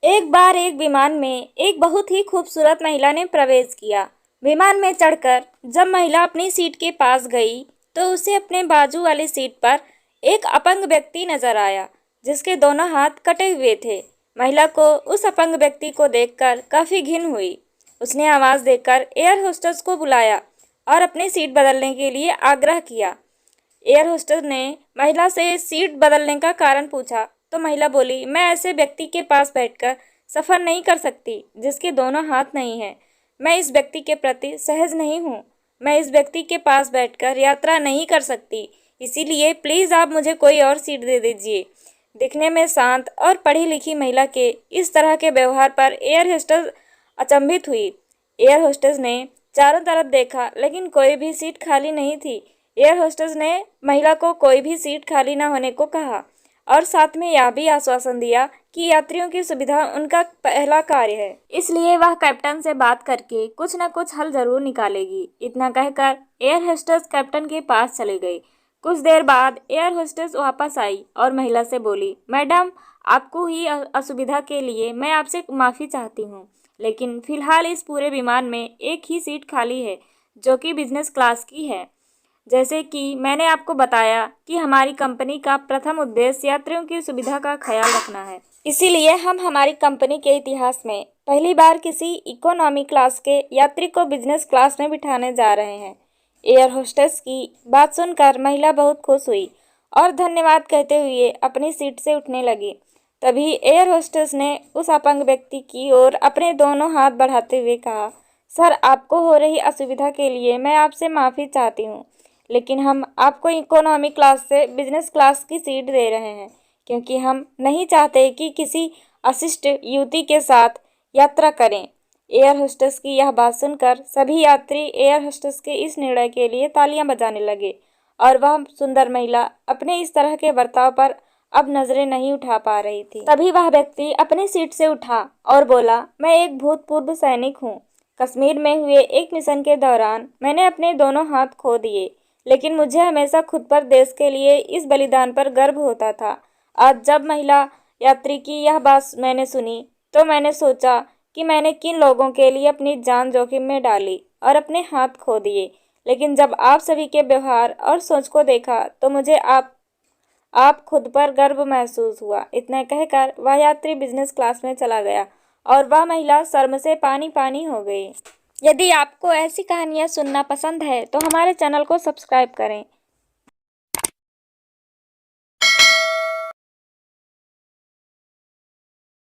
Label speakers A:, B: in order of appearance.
A: एक बार एक विमान में एक बहुत ही खूबसूरत महिला ने प्रवेश किया। विमान में चढ़कर जब महिला अपनी सीट के पास गई तो उसे अपने बाजू वाली सीट पर एक अपंग व्यक्ति नजर आया जिसके दोनों हाथ कटे हुए थे। महिला को उस अपंग व्यक्ति को देखकर काफी घिन हुई। उसने आवाज देकर एयर होस्टेस को बुलाया और अपनी सीट बदलने के लिए आग्रह किया। एयर होस्टेस ने महिला से सीट बदलने का कारण पूछा तो महिला बोली, मैं ऐसे व्यक्ति के पास बैठकर सफर नहीं कर सकती जिसके दोनों हाथ नहीं हैं। मैं इस व्यक्ति के प्रति सहज नहीं हूँ। मैं इस व्यक्ति के पास बैठकर यात्रा नहीं कर सकती, इसीलिए प्लीज आप मुझे कोई और सीट दे दीजिए। दिखने में शांत और पढ़ी लिखी महिला के इस तरह के व्यवहार पर एयर होस्टेस अचंभित हुई। एयर होस्टेस ने चारों तरफ देखा लेकिन कोई भी सीट खाली नहीं थी। एयर होस्टेस ने महिला को कोई भी सीट खाली न होने को कहा और साथ में यह भी आश्वासन दिया कि यात्रियों की सुविधा उनका पहला कार्य है, इसलिए वह कैप्टन से बात करके कुछ न कुछ हल जरूर निकालेगी। इतना कहकर एयर होस्टेस कैप्टन के पास चली गई। कुछ देर बाद एयर होस्टेस वापस आई और महिला से बोली, मैडम, आपको हुई असुविधा के लिए मैं आपसे माफ़ी चाहती हूँ, लेकिन फिलहाल इस पूरे विमान में एक ही सीट खाली है जो कि बिजनेस क्लास की है। जैसे कि मैंने आपको बताया कि हमारी कंपनी का प्रथम उद्देश्य यात्रियों की सुविधा का ख्याल रखना है, इसीलिए हम हमारी कंपनी के इतिहास में पहली बार किसी इकोनॉमी क्लास के यात्री को बिजनेस क्लास में बिठाने जा रहे हैं। एयर होस्टेस की बात सुनकर महिला बहुत खुश हुई और धन्यवाद कहते हुए अपनी सीट से उठने लगी। तभी एयर होस्टेस ने उस अपंग व्यक्ति की ओर अपने दोनों हाथ बढ़ाते हुए कहा, सर, आपको हो रही असुविधा के लिए मैं आपसे माफ़ी चाहती हूँ, लेकिन हम आपको इकोनॉमी क्लास से बिजनेस क्लास की सीट दे रहे हैं क्योंकि हम नहीं चाहते कि किसी अशिष्ट युवती के साथ यात्रा करें। एयर होस्टेस की यह बात सुनकर सभी यात्री एयर होस्टेस के इस निर्णय के लिए तालियां बजाने लगे और वह सुंदर महिला अपने इस तरह के बर्ताव पर अब नजरें नहीं उठा पा रही थी। तभी वह व्यक्ति अपनी सीट से उठा और बोला, मैं एक भूतपूर्व सैनिक हूँ। कश्मीर में हुए एक मिशन के दौरान मैंने अपने दोनों हाथ खो दिए, लेकिन मुझे हमेशा खुद पर, देश के लिए इस बलिदान पर गर्व होता था। आज जब महिला यात्री की यह बात मैंने सुनी तो मैंने सोचा कि मैंने किन लोगों के लिए अपनी जान जोखिम में डाली और अपने हाथ खो दिए, लेकिन जब आप सभी के व्यवहार और सोच को देखा तो मुझे आप खुद पर गर्व महसूस हुआ। इतना कहकर वह यात्री बिजनेस क्लास में चला गया और वह महिला शर्म से पानी पानी हो गई। यदि आपको ऐसी कहानियाँ सुनना पसंद है तो हमारे चैनल को सब्सक्राइब करें।